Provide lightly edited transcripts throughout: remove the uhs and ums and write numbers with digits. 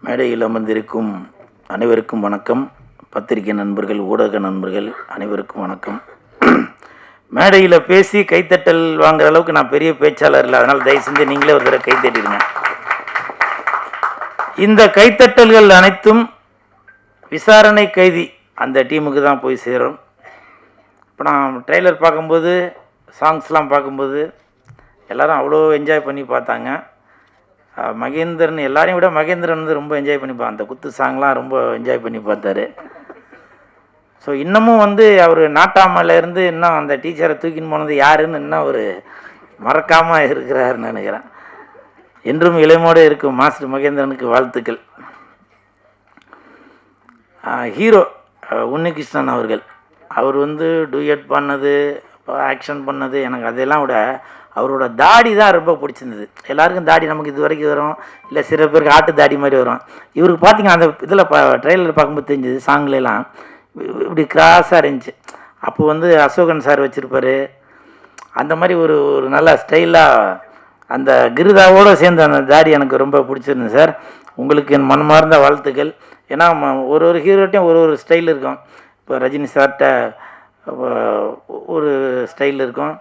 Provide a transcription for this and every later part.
மேடையில் அமர்ந்திருக்கும் அனைவருக்கும் வணக்கம். பத்திரிகை நண்பர்கள், ஊடக நண்பர்கள் அனைவருக்கும் வணக்கம். மேடையில் பேசி கைத்தட்டல் வாங்குற அளவுக்கு நான் பெரிய பேச்சாளர் இல்லை, அதனால் தயவு செஞ்சு நீங்களே ஒரு தடவை கைத்தட்டிடுங்க. இந்த கைத்தட்டல்கள் அனைத்தும் விசாரணை கைதி அந்த டீமுக்கு தான் போய் சேரும். இப்போ நான் ட்ரெய்லர் பார்க்கும்போது, சாங்ஸ்லாம் பார்க்கும்போது எல்லோரும் அவ்வளோ என்ஜாய் பண்ணி பார்த்தாங்க. மகேந்திரன் எல்லாரையும் விட மகேந்திரன் வந்து ரொம்ப என்ஜாய் பண்ணி அந்த குத்து சாங்லாம் ரொம்ப என்ஜாய் பண்ணி பார்த்தாரு. ஸோ இன்னமும் வந்து அவர் நாட்டாமலேருந்து இன்னும் அந்த டீச்சரை தூக்கின்னு போனது யாருன்னு இன்னும் அவர் மறக்காமல் இருக்கிறாருன்னு நினைக்கிறேன். என்றும் இளமோடு இருக்கும் மாஸ்டர் மகேந்திரனுக்கு வாழ்த்துக்கள். ஹீரோ உன்னிகிருஷ்ணன் அவர்கள், அவர் வந்து டூயட் பண்ணது, ஆக்ஷன் பண்ணது, எனக்கு அதெல்லாம் விட அவரோட தாடி தான் ரொம்ப பிடிச்சிருந்தது. எல்லாருக்கும் தாடி நமக்கு இது வரைக்கும் வரும், இல்லை சில பேருக்கு ஆட்டு தாடி மாதிரி வரும். இவருக்கு பார்த்திங்கன்னா அந்த இதில் ட்ரெய்லர் பார்க்கும்போது தெரிஞ்சது, சாங்லாம் இப்படி கிராஸாக இருந்துச்சு. அப்போ வந்து அசோகன் சார் வச்சுருப்பார். அந்த மாதிரி ஒரு ஒரு நல்ல ஸ்டைலாக அந்த கிருதாவோடு சேர்ந்து அந்த தாடி எனக்கு ரொம்ப பிடிச்சிருந்தது சார். உங்களுக்கு என் மனமார்ந்த வாழ்த்துக்கள். ஏன்னா ஒரு ஒரு ஹீரோட்டையும் ஒரு ஒரு ஸ்டைல் இருக்கும். இப்போ ரஜினி சார்கிட்ட ஒரு ஸ்டைல் இருக்கும்,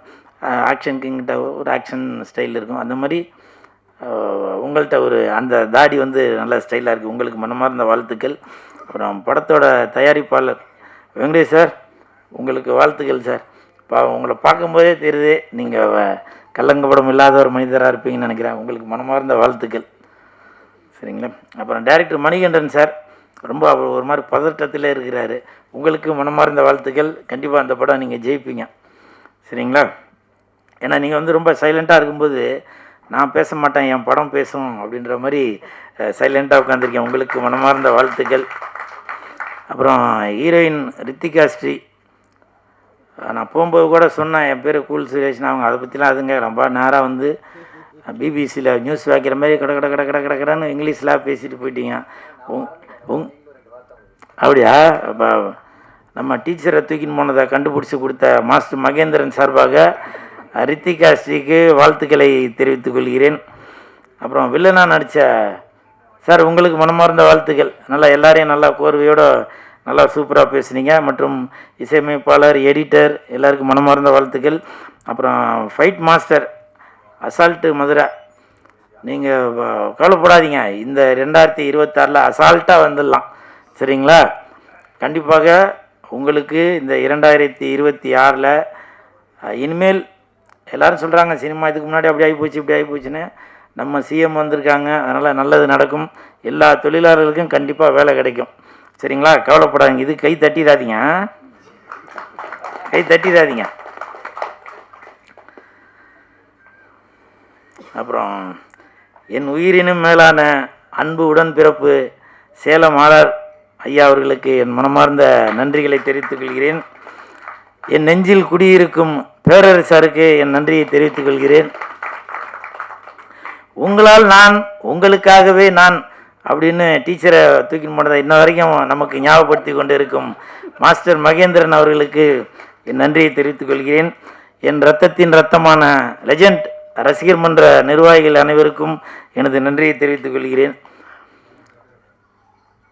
ஆக்ஷன் கிங்கிட்ட ஒரு ஆக்ஷன் ஸ்டைல் இருக்கும். அந்த மாதிரி உங்கள்கிட்ட ஒரு அந்த தாடி வந்து நல்ல ஸ்டைலாக இருக்குது. உங்களுக்கு மனமார்ந்த வாழ்த்துக்கள். அப்புறம் படத்தோட தயாரிப்பாளர் வெங்கடேஷ் சார், உங்களுக்கு வாழ்த்துக்கள் சார். உங்களை பார்க்கும்போதே தெரியுது நீங்கள் கல்லங்கப்படம் இல்லாத ஒரு மனிதராக இருப்பீங்கன்னு நினைக்கிறேன். உங்களுக்கு மனமார்ந்த வாழ்த்துக்கள். சரிங்களா? அப்புறம் டைரக்டர் மணிகண்டன் சார் ரொம்ப ஒரு மாதிரி பதட்டத்தில் இருக்கிறாரு. உங்களுக்கு மனமார்ந்த வாழ்த்துக்கள். கண்டிப்பாக அந்த படம் நீங்கள் ஜெயிப்பீங்க. சரிங்களா? ஏன்னா நீங்கள் வந்து ரொம்ப சைலண்ட்டாக இருக்கும்போது நான் பேச மாட்டேன், என் படம் பேசும் அப்படின்ற மாதிரி சைலண்ட்டாக உட்காந்துருக்கேன். உங்களுக்கு மனமார்ந்த வாழ்த்துக்கள். அப்புறம் ஹீரோயின் ரித்திகா ஸ்ரீ, நான் போகும்போது கூட சொன்னேன் என் பேர் கூல் சுரேஷ்னா. அவங்க அதை பற்றிலாம் அதுங்க ரொம்ப நேராக வந்து பிபிசியில் நியூஸ் வைக்கிற மாதிரி கட கட கட கட கட கடன்னு இங்கிலீஷில் பேசிட்டு போயிட்டீங்க. அப்படியா? இப்போ நம்ம டீச்சரை தூக்கின்னு போனதை கண்டுபிடிச்சி கொடுத்த மாஸ்டர் மகேந்திரன் சார்பாக ரித்திகா ஸ்ரீக்கு வாழ்த்துக்களை தெரிவித்துக் கொள்கிறேன். அப்புறம் வில்லனாக நடித்த சார், உங்களுக்கு மனமார்ந்த வாழ்த்துக்கள். நல்லா எல்லாரையும் நல்லா கோர்வையோடு நல்லா சூப்பராக பேசுனீங்க. மற்றும் இசையமைப்பாளர், எடிட்டர் எல்லாருக்கும் மனமார்ந்த வாழ்த்துக்கள். அப்புறம் ஃபைட் மாஸ்டர் அசால்ட்டு மதுரை, நீங்கள் கவலைப்படாதீங்க, இந்த 2026 அசால்ட்டாக வந்துடலாம். சரிங்களா? கண்டிப்பாக உங்களுக்கு இந்த 2026 இனிமேல் எல்லோரும் சொல்கிறாங்க சினிமா இதுக்கு முன்னாடி அப்படி ஆகி போச்சு இப்படி ஆகி போச்சுன்னு. நம்ம சிஎம் வந்திருக்காங்க, அதனால் நல்லது நடக்கும். எல்லா தொழிலாளர்களுக்கும் கண்டிப்பாக வேலை கிடைக்கும். சரிங்களா? கவலைப்படாதீங்க. இது கை தட்டிடாதீங்க, கை தட்டிடாதீங்க. அப்புறம் என் உயிரினும் மேலான அன்பு உடன்பிறப்பு சேலம் ஆளார் ஐயா அவர்களுக்கு என் மனமார்ந்த நன்றிகளை தெரிவித்துக் கொள்கிறேன். என் நெஞ்சில் குடியிருக்கும் பேரரசருக்கு என் நன்றியை தெரிவித்துக் கொள்கிறேன். உங்களால் நான், உங்களுக்காகவே நான் அப்படின்னு டீச்சரை தூக்கின்னு போனதை இன்ன வரைக்கும் நமக்கு ஞாபகப்படுத்தி கொண்டு இருக்கும் மாஸ்டர் மகேந்திரன் அவர்களுக்கு என் நன்றியை தெரிவித்துக் கொள்கிறேன். என் இரத்தத்தின் இரத்தமான லெஜண்ட் ரசிகர் மன்ற நிர்வாகிகள் அனைவருக்கும் எனது நன்றியை தெரிவித்துக் கொள்கிறேன்.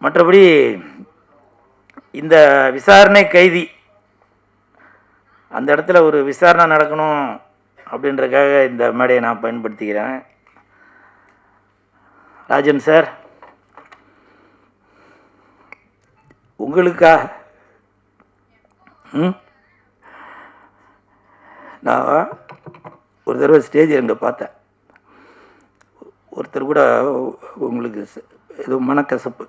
மற்றபடி இந்த விசாரணை கைதி அந்த இடத்துல ஒரு விசாரணை நடக்கணும் அப்படின்றதுக்காக இந்த மேடையை நான் பயன்படுத்திக்கிறேன். ராஜன் சார், உங்களுக்கா நான் ஒரு தடவை ஸ்டேஜ் அங்கே பார்த்தேன். ஒருத்தர் கூட உங்களுக்கு ஏதோ மனக்கசப்பு,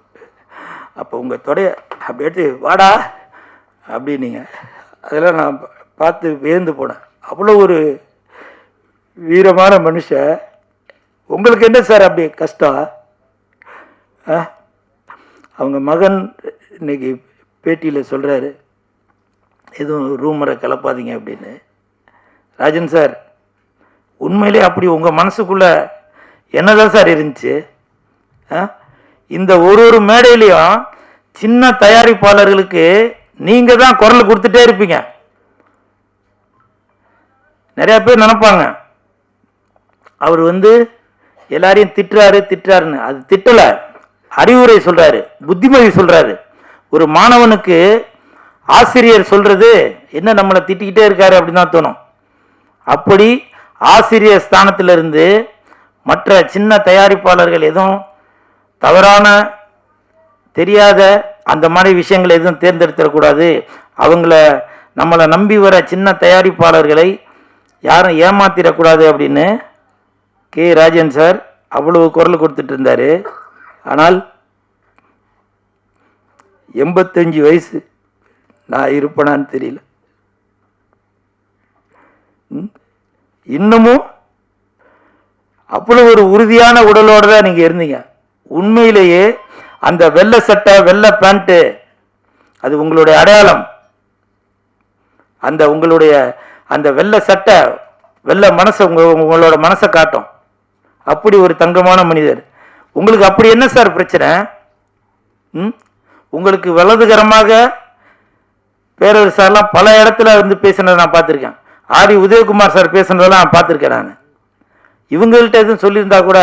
அப்போ உங்கள் தொடைய அப்படி எடுத்து வாடா அப்படின்னீங்க. அதெல்லாம் நான் பார்த்து வியந்து போனேன். அவ்வளோ ஒரு வீரமான மனுஷன். உங்களுக்கு என்ன சார் அப்படி கஷ்டம்? அவங்க மகன் இன்னைக்கு பேட்டியில் சொல்கிறாரு, எதுவும் ரூமரை கிளப்பாதீங்க அப்படின்னு. ராஜன் சார், உண்மையிலே அப்படி உங்கள் மனசுக்குள்ளே என்னதான் சார் இருந்துச்சு? இந்த ஒரு ஒரு மேடையிலையும் சின்ன தயாரிப்பாளர்களுக்கு நீங்கள் தான் குரல் கொடுத்துட்டே இருப்பீங்க. நிறையா பேர் நினைப்பாங்க அவர் வந்து எல்லாரையும் திட்டுறாருன்னு. அது திட்டலை, அறிவுரை சொல்றாரு, புத்திமதி சொல்றாரு. ஒரு மாணவனுக்கு ஆசிரியர் சொல்றது என்ன நம்மளை திட்டிக்கிட்டே இருக்காரு அப்படின்னு தான் தோணும். அப்படி ஆசிரியர் ஸ்தானத்திலிருந்து மற்ற சின்ன தயாரிப்பாளர்கள் எதுவும் தவறான தெரியாத அந்த மாதிரி விஷயங்களை எதுவும் தேர்ந்தெடுத்துடக்கூடாது. நம்மளை நம்பி வர சின்ன தயாரிப்பாளர்களை யாரும் ஏமாத்திடக்கூடாது அப்படின்னு கே ராஜன் சார் அவ்வளவு குரல் கொடுத்துட்டு இருந்தாரு. ஆனால் 85 வயசு நான் இருப்பேனான்னு தெரியல. இன்னமும் அவ்வளவு ஒரு உறுதியான உடலோடு தான் நீங்க இருந்தீங்க. உண்மையிலேயே அந்த வெள்ளை சட்டை வெள்ளை பேண்ட் அது உங்களுடைய அடையாளம். உங்களுடைய அந்த வெள்ளை சட்டை வெள்ளை மனசை உங்களோட மனசை காட்டும். அப்படி ஒரு தங்கமான மனிதர். உங்களுக்கு அப்படி என்ன சார் பிரச்சனை? உங்களுக்கு வலதுகரமாக பேரரசு சார்லாம் பல இடத்துல வந்து பேசினதை நான் பார்த்துருக்கேன். ஆரி உதயகுமார் சார் பேசுனதெல்லாம் நான் பார்த்துருக்கேன். நான் இவங்கள்ட்ட எதுவும் சொல்லியிருந்தா கூட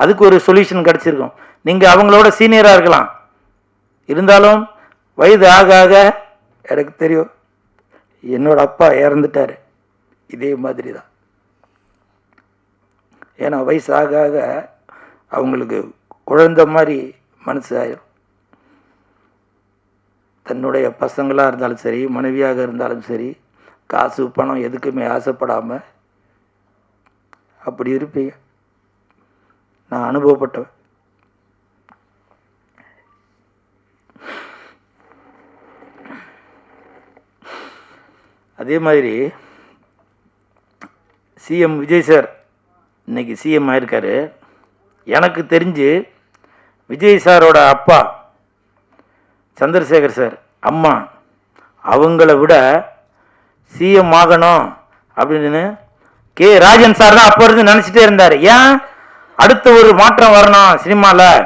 அதுக்கு ஒரு சொல்யூஷன் கிடச்சிருக்கும். நீங்கள் அவங்களோட சீனியராக இருக்கலாம். இருந்தாலும் வயது ஆக ஆக எனக்கு தெரியும், என்னோட அப்பா இறந்துட்டார் இதே மாதிரி தான். ஏன்னா வயசு ஆக ஆக அவங்களுக்கு குழந்தை மாதிரி மனசு ஆயிரும். தன்னுடைய பசங்களாக இருந்தாலும் சரி, மனைவியாக இருந்தாலும் சரி, காசு பணம் எதுக்குமே ஆசைப்படாமல் அப்படி இருப்பீங்க. நான் அனுபவப்பட்டவன். அதே மாதிரி சிஎம் விஜய் சார் இன்னைக்கு சிஎம் ஆயிருக்காரு. எனக்கு தெரிஞ்சு விஜய் சாரோட அப்பா சந்திரசேகர் சார் அம்மா அவங்கள விட சிஎம் ஆகணும் அப்படின்னு கே ராஜன் சார் தான் அப்போ இருந்து நினச்சிட்டே இருந்தார். ஏன் அடுத்த ஒரு மாற்றம் வரணும் சினிமாவில்.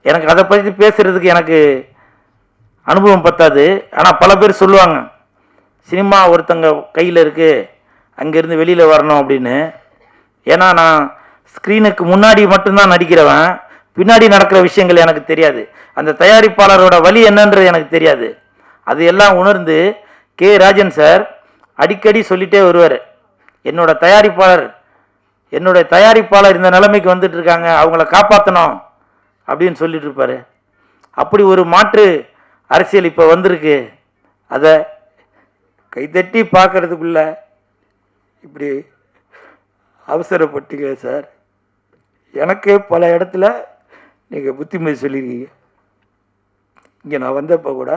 எனக்கு அதை பற்றி பேசுறதுக்கு எனக்கு அனுபவம் பத்தாது. ஆனால் பல பேர் சொல்லுவாங்க சினிமா ஒருத்தங்க கையில் இருக்குது, அங்கேருந்து வெளியில் வரணும் அப்படின்னு. ஏன்னா நான் ஸ்க்ரீனுக்கு முன்னாடி மட்டும்தான் நடிக்கிறவன். பின்னாடி நடக்கிற விஷயங்கள் எனக்கு தெரியாது. அந்த தயாரிப்பாளரோட வழி என்னன்றது எனக்கு தெரியாது. அது எல்லாம் உணர்ந்து கே ராஜன் சார் அடிக்கடி சொல்லிட்டே வருவார், என்னுடைய தயாரிப்பாளர் இந்த நிலைமைக்கு வந்துட்டு இருக்காங்க, அவங்கள காப்பாற்றணும் அப்படின்னு சொல்லிட்டு இருப்பாரு. அப்படி ஒரு மாற்று அரசியல் இப்போ வந்திருக்கு. அதை கைதட்டி பார்க்கறதுக்குள்ள இப்படி அவசரப்பட்டீங்க சார். எனக்கே பல இடத்துல நீங்கள் புத்திமதி சொல்லியிருக்கீங்க. இங்கே நான் வந்தப்போ கூட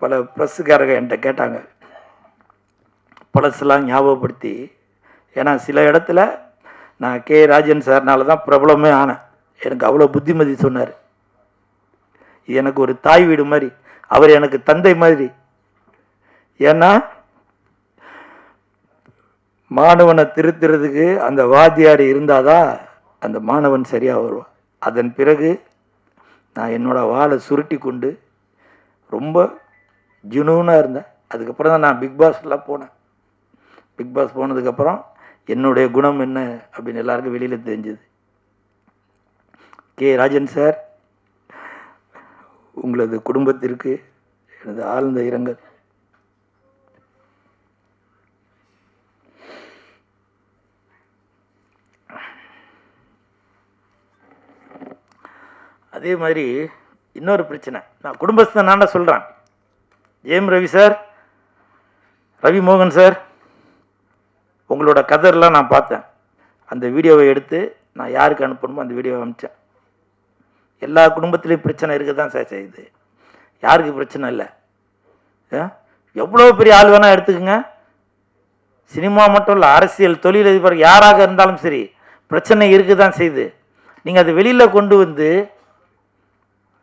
பல ப்ரெஸ்ஸுக்காரங்க என்கிட்ட கேட்டாங்க பழசெல்லாம் ஞாபகப்படுத்தி. ஏன்னா சில இடத்துல நான் கே ராஜன் சார்னால தான் பிரபலமே ஆனேன். எனக்கு அவ்வளோ புத்திமதி சொன்னார். எனக்கு ஒரு தாய் வீடு மாதிரி, அவர் எனக்கு தந்தை மாதிரி. ஏன்னா மாணவனை திருத்துறதுக்கு அந்த வாத்தியார் இருந்தாதான் அந்த மாணவன் சரியாக வருவான். அதன் பிறகு நான் என்னோட வாளை சுருட்டி கொண்டு ரொம்ப ஜுனூனாக இருந்தேன். அதுக்கப்புறம் தான் நான் பிக் பாஸ்லாம் போனேன். பிக் பாஸ் போனதுக்கப்புறம் என்னுடைய குணம் என்ன அப்படின்னு எல்லாருக்கும் வெளியில் தெரிஞ்சுது. கே ராஜன் சார், உங்களது குடும்பத்திற்கு எனது ஆழ்ந்த இரங்கல். அதே மாதிரி இன்னொரு பிரச்சனை, நான் குடும்பத்தை நான் சொல்கிறேன். ஜெயம் ரவி சார், ரவி மோகன் சார், உங்களோட கதர்லாம் நான் பார்த்தேன். அந்த வீடியோவை எடுத்து நான் யாருக்கு அனுப்பணுமோ அந்த வீடியோவை அனுப்பிச்சேன். எல்லா குடும்பத்திலையும் பிரச்சனை இருக்க தான் சார் செய்யுது. யாருக்கு பிரச்சனை இல்லை? எவ்வளோ பெரிய ஆள் வேணால் எடுத்துக்கோங்க. சினிமா மட்டும் இல்லை, அரசியல், தொழிலதிபர் யாராக இருந்தாலும் சரி பிரச்சனை இருக்க தான் செய்யுது. நீங்கள் அது வெளியில் கொண்டு வந்து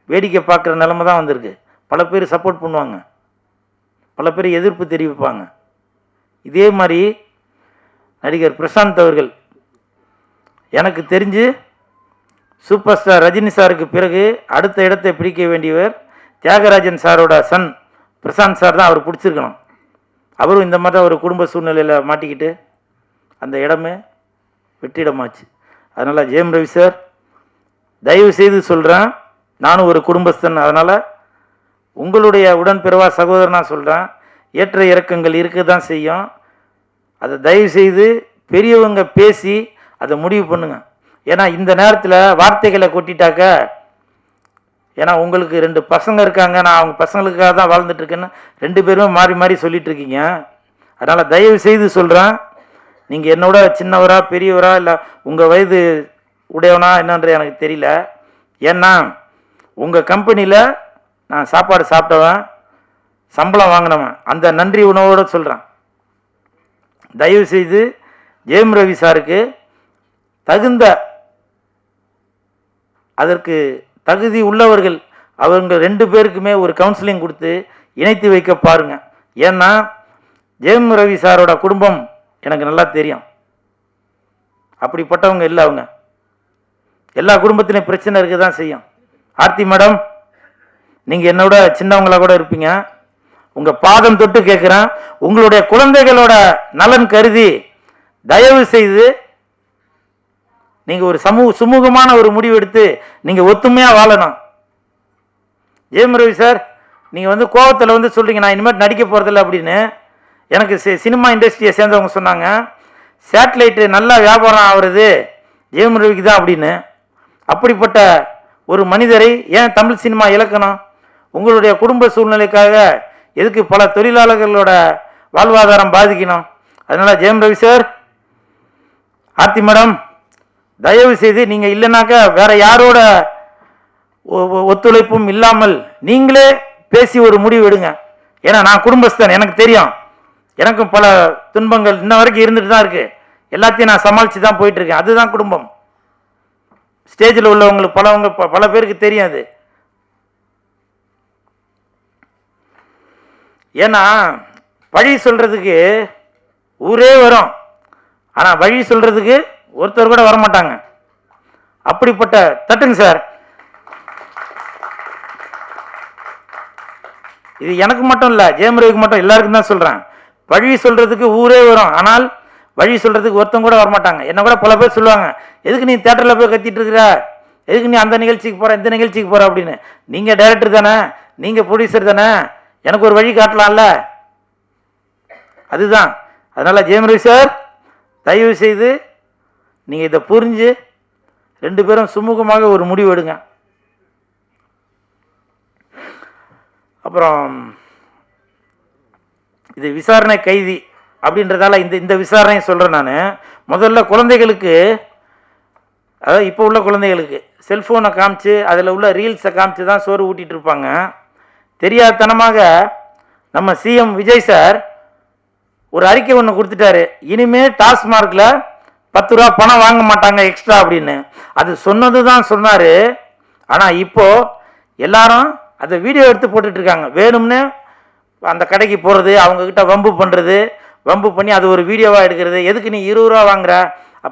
வேடிக்கை பார்க்குற நிலைமை தான் வந்திருக்கு. பல பேர் சப்போர்ட் பண்ணுவாங்க, பல பேர் எதிர்ப்பு தெரிவிப்பாங்க. இதே மாதிரி நடிகர் பிரசாந்த் அவர்கள், எனக்கு தெரிஞ்சு சூப்பர் ஸ்டார் ரஜினி சாருக்கு பிறகு அடுத்த இடத்தை பிடிக்க வேண்டியவர் தியாகராஜன் சாரோட சன் பிரசாந்த் சார் தான். அவர் பிடிச்சிருக்கணும். அவரும் இந்த மாதிரி ஒரு குடும்ப சூழ்நிலையில் மாட்டிக்கிட்டு அந்த இடமே வெற்றிடமாச்சு. அதனால் ஜெயம் ரவி சார், தயவு செய்து சொல்கிறேன், நானும் ஒரு குடும்பஸ்தன், அதனால் உங்களுடைய உடன்பிறவா சகோதரனா சொல்கிறேன், ஏற்ற இறக்கங்கள் இருக்க தான் செய்யும். அதை தயவு செய்து பெரியவங்க பேசி அதை முடிவு பண்ணுங்க. ஏன்னா இந்த நேரத்தில் வார்த்தைகளை கொட்டிட்டாக்க, ஏன்னா உங்களுக்கு 2 பசங்க இருக்காங்க, நான் அவங்க பசங்களுக்காக தான் வாழ்ந்துட்டுருக்கேன்னு 2 பேருமே மாறி மாறி சொல்லிட்டு இருக்கீங்க. அதனால் தயவு செய்து சொல்கிறேன், நீங்கள் என்னோட சின்னவரா பெரியவரா இல்லை உங்கள் வயது உடையவனா என்னன்ற எனக்கு தெரியல. ஏன்னா உங்கள் கம்பெனியில் நான் சாப்பாடு சாப்பிட்டவன், சம்பளம் வாங்கினவன், அந்த நன்றி உணவோடு சொல்கிறேன். தயவு செய்து ஜெயம் ரவி சாருக்கு தகுந்த, அதற்கு தகுதி உள்ளவர்கள் அவங்க 2 பேருக்குமே ஒரு கவுன்சிலிங் கொடுத்து இணைத்து வைக்க பாருங்க. ஏன்னா ஜெயம் ரவி சாரோட குடும்பம் எனக்கு நல்லா தெரியும். அப்படிப்பட்டவங்க இல்லை அவங்க. எல்லா குடும்பத்திலையும் பிரச்சனை இருக்க தான் செய்யும். ஆர்த்தி மேடம், நீங்கள் என்னோட சின்னவங்களா கூட இருப்பீங்க. உங்கள் பாதம் தொட்டு கேட்குறேன், உங்களுடைய குழந்தைகளோட நலன் கருதி தயவு செய்து நீங்கள் ஒரு சுமூகமான ஒரு முடிவு எடுத்து நீங்கள் ஒத்துமையாக வாழணும். ஜெயம் ரவி சார், நீங்கள் கோவத்தில் சொல்கிறீங்க நான் இனிமேல் நடிக்க போகிறதில்ல அப்படின்னு. எனக்கு சினிமா இண்டஸ்ட்ரியை சேர்ந்தவங்க சொன்னாங்க, சேட்டலைட்டு நல்லா வியாபாரம் ஆகுறது ஜெயம் ரவிக்கு தான் அப்படின்னு. அப்படிப்பட்ட ஒரு மனிதரை ஏன் தமிழ் சினிமா இழக்கணும்? உங்களுடைய குடும்ப சூழ்நிலைக்காக எதுக்கு பல தொழிலாளர்களோட வாழ்வாதாரம் பாதிக்கணும்? அதனால் ஜெயம் ரவி சார், ஆர்த்தி மேடம், தயவு செய்து நீங்கள் இல்லைனாக்கா வேற யாரோட ஒத்துழைப்பும் இல்லாமல் நீங்களே பேசி ஒரு முடிவு எடுங்க. ஏன்னா நான் குடும்பஸ்தன், எனக்கு தெரியும், எனக்கும் பல துன்பங்கள் இன்ன வரைக்கும் இருந்துட்டு தான் இருக்கு. எல்லாத்தையும் நான் சமாளித்து தான் போயிட்டு இருக்கேன். அதுதான் குடும்பம். ஸ்டேஜில் உள்ளவங்களுக்கு பல பேருக்கு தெரியாது. ஏன்னா வழி சொல்றதுக்கு ஊரே வரும், ஆனால் வழி சொல்றதுக்கு ஒருத்தர் கூட வரமாட்டாங்க. அப்படிப்பட்ட தட்டுங்க சார். இது எனக்கு மட்டும் இல்லை, ஜெயம் ரவிக்கு மட்டும், எல்லாருக்கும் தான் சொல்கிறேன். வழி சொல்றதுக்கு ஊரே வரும், ஆனால் வழி சொல்றதுக்கு ஒருத்தங்க கூட வரமாட்டாங்க. என்ன கூட பல பேர் சொல்லுவாங்க, எதுக்கு நீ தியேட்டரில் போய் கத்திட்டு இருக்கிற, எதுக்கு நீ அந்த நிகழ்ச்சிக்கு போகிற இந்த நிகழ்ச்சிக்கு போகிற அப்படின்னு. நீங்கள் டைரக்டர் தானே, நீங்கள் ப்ரொடியூசர் தானே, எனக்கு ஒரு வழி காட்டலாம்ல. அதுதான். அதனால் ஜெயம் ரவி சார், தயவு செய்து நீங்கள் இதை புரிஞ்சு 2 பேரும் சுமூகமாக ஒரு முடிவு எடுங்க. அப்புறம் இது விசாரணை கைதி அப்படின்றதால இந்த விசாரணையை சொல்கிறேன் நான். முதல்ல குழந்தைகளுக்கு, அதாவது இப்போ உள்ள குழந்தைகளுக்கு செல்ஃபோனை காமிச்சு அதில் உள்ள ரீல்ஸை காமிச்சு தான் சோறு ஊட்டிகிட்டு இருப்பாங்க. தெரியாதனமாக நம்ம சிஎம் விஜய் சார் ஒரு அறிக்கை ஒன்று கொடுத்துட்டாரு, இனிமேல் டாஸ்மார்க்கில் 10 ரூபா பணம் வாங்க மாட்டாங்க எக்ஸ்ட்ரா அப்படின்னு. அது சொன்னது தான் சொன்னார். ஆனால் இப்போது எல்லாரும் அதை வீடியோ எடுத்து போட்டுட்டு இருக்காங்க. வேணும்னு அந்த கடைக்கு போகிறது, அவங்கக்கிட்ட வம்பு பண்ணுறது, வம்பு பண்ணி அது ஒரு வீடியோவாக எடுக்கிறது. எதுக்கு நீ 20 ரூபா வாங்குற,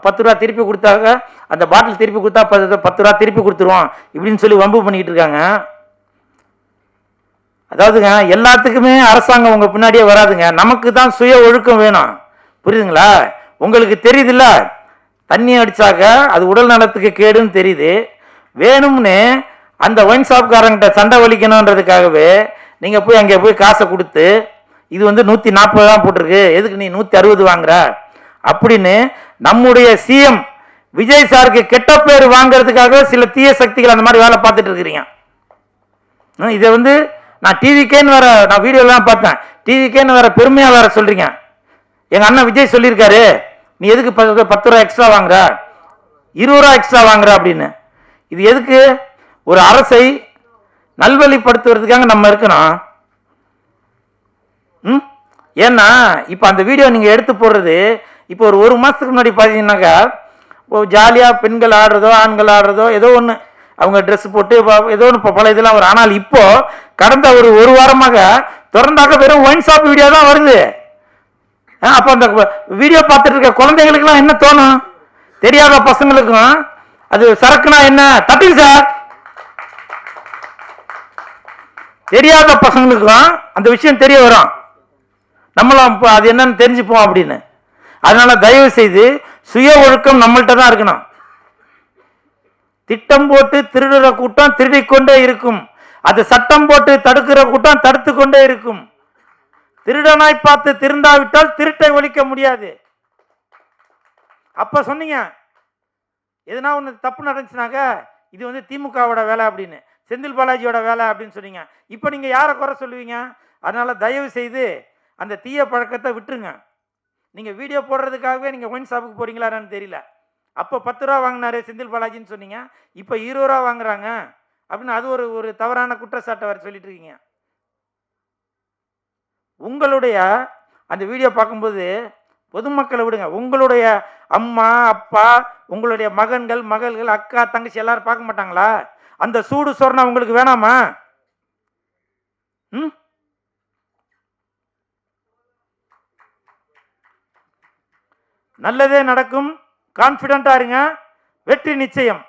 10 ரூபா திருப்பி கொடுத்தாக்க அந்த பாட்டில் திருப்பி கொடுத்தா 10 ரூபா திருப்பி கொடுத்துருவோம் இப்படின்னு சொல்லி வம்பு பண்ணிக்கிட்டு இருக்காங்க. அதாவதுங்க, எல்லாத்துக்குமே அரசாங்கம் உங்கள் பின்னாடியே வராதுங்க. நமக்கு தான் சுய ஒழுக்கம் வேணும். புரியுதுங்களா? உங்களுக்கு தெரியுதுல்ல, தண்ணி அடித்தாக்க அது உடல் நலத்துக்கு கேடுன்னு தெரியுது. வேணும்னு அந்த ஒயின் ஷாப்காரங்கிட்ட சண்டை வலிக்கணுன்றதுக்காகவே நீங்கள் போய் அங்கே போய் காசை கொடுத்து, இது 140 தான் போட்டிருக்கு, எதுக்கு நீ 160 வாங்குற அப்படின்னு நம்முடைய சிஎம் விஜய் சாருக்கு கெட்ட பேர் வாங்கிறதுக்காக சில தீய சக்திகள் அந்த மாதிரி வேலை பார்த்துட்டு இருக்கிறீங்க. இதை நான் டிவிக்கேன்னு வேற, நான் வீடியோலாம் பார்த்தேன், டிவிக்கேன்னு வேற பெருமையாக வேற சொல்றீங்க. எங்கள் அண்ணன் விஜய் சொல்லியிருக்காரு, நீ எதுக்கு 10 ரூபா எக்ஸ்ட்ரா வாங்குற, 20 ரூபா எக்ஸ்ட்ரா வாங்குற அப்படின்னு. இது எதுக்கு? ஒரு அரசை நல்வழிப்படுத்துவதற்காக நம்ம இருக்கணும். ஏன்னா இப்போ அந்த வீடியோ நீங்கள் எடுத்து போடுறது, இப்போ ஒரு மாதத்துக்கு முன்னாடி பார்த்தீங்கன்னாக்கா ஜாலியாக பெண்கள் ஆடுறதோ ஆண்கள் ஆடுறதோ ஏதோ ஒன்று, அவங்க ட்ரெஸ் போட்டு ஏதோ ஒன்று பல இதெல்லாம் வரும். ஆனால் இப்போ கடந்த ஒரு வாரமாக திறந்தாக்க வெறும் ஒயின் ஷாப் வீடியோ தான் வருது. அப்போ அந்த வீடியோ பார்த்துட்டு இருக்க குழந்தைகளுக்கெல்லாம் என்ன தோணும்? தெரியாத பசங்களுக்கும் அது சரக்குனா என்ன, தட்டுங்க சார், தெரியாத பசங்களுக்கும் அந்த விஷயம் தெரிய வரும், நம்மளும் அது என்னன்னு தெரிஞ்சுப்போம் அப்படின்னு. அதனால தயவு செய்து சுய ஒழுக்கம் நம்மள்கிட்ட தான் இருக்கணும். திட்டம் போட்டு திருடுற கூட்டம் திருடிக்கொண்டே இருக்கும். அது சட்டம் போட்டு தடுக்கிற கூட்டம் தடுத்து கொண்டே இருக்கும். திருடனாய் பார்த்து திருந்தாவிட்டால் திருட்டை ஒழிக்க முடியாது. அப்ப சொன்னீங்க எதுனா ஒன்று தப்பு நடந்துச்சுனாக்க இது வந்து திமுகவோட வேலை அப்படின்னு, செந்தில் பாலாஜியோட வேலை அப்படின்னு சொன்னீங்க. இப்போ நீங்கள் யாரை குறை சொல்லுவீங்க? அதனால தயவு செய்து அந்த தீய பழக்கத்தை விட்டுருங்க. நீங்கள் வீடியோ போடுறதுக்காகவே நீங்கள் ஒயின் ஷாப்புக்கு போறீங்களான்னு தெரியல. அப்போ 10 ரூபா வாங்கினாரு செந்தில் பாலாஜின்னு சொன்னீங்க, இப்போ 20 ரூபா வாங்குறாங்க அப்படின்னு அது ஒரு தவறான குற்றச்சாட்டை வர சொல்லிட்டு இருக்கீங்க. உங்களுடைய அந்த வீடியோ பார்க்கும்போது பொதுமக்களை விடுங்க, உங்களுடைய அம்மா அப்பா உங்களுடைய மகன்கள் மகள்கள் அக்கா தங்கச்சி எல்லாரும் பார்க்க மாட்டாங்களா? அந்த சூடு சொரணை உங்களுக்கு வேணாமா? நல்லதே நடக்கும், கான்ஃபிடென்ட்டா இருங்க, வெற்றி நிச்சயம்.